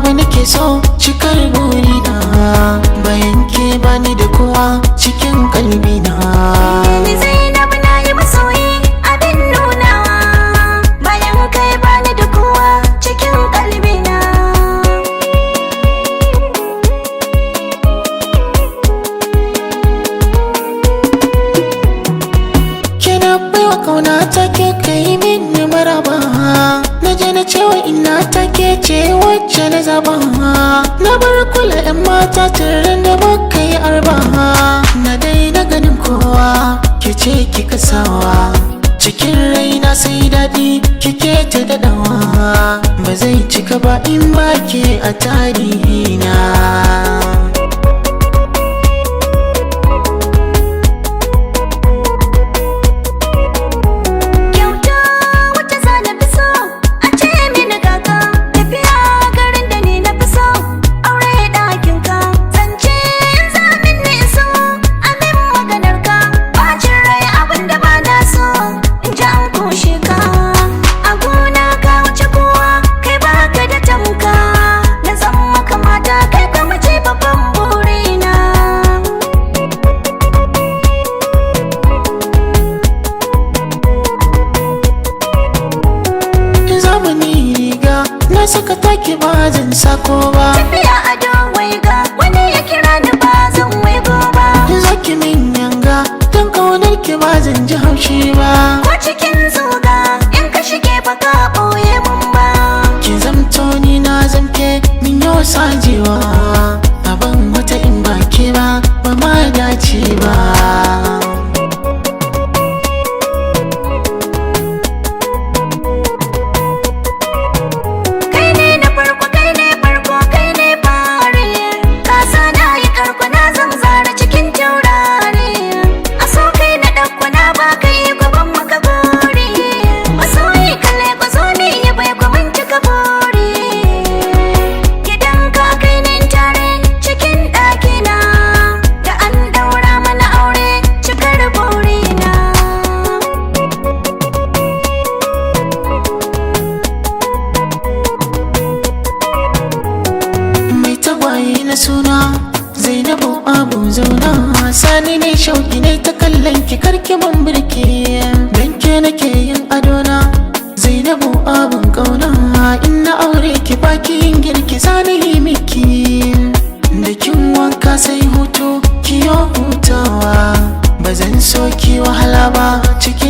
abu nake so cikar burina, bayan ke bani da kowa cikin kalbina. Ni Zainab na yi masoyi abin nunawa, bayan kai bani da kowa cikin kalbina. Kina baiwa kauna take kai min maraba, na je na cewa ina take ce wacce na zaba. Na bar kula 'yan mata tare da muka yi arba, na daina ganin kowa ke ce kika sawa cikin raina, sai daɗi kike ta daɗawa. Ba zai cika ba in ba ke a tarihina. Na saka take ba zan sako ba, tafiya a dawai ga wani ya kira ni ba zan waigo ba. zaki min yanga don kaunar ki ba zan ji haushi ba. Ko cikin zuga in ka shige ba ka ɓoye mun ba. Ki zamto ni na zamke min yau sajewa, abin wata in ba ke ba ba ma dace ba. Na suna Zainabu Abu zauna, sani ne shauki ne ta kallon ki karki mun birke, dan ke nake yin adona. Zainabu abun kauna, in na aure ki baki yin girki sani yi miki, da kin wanka sai hutu kiyo hutawa. Ba zan so ki wahala ba ciki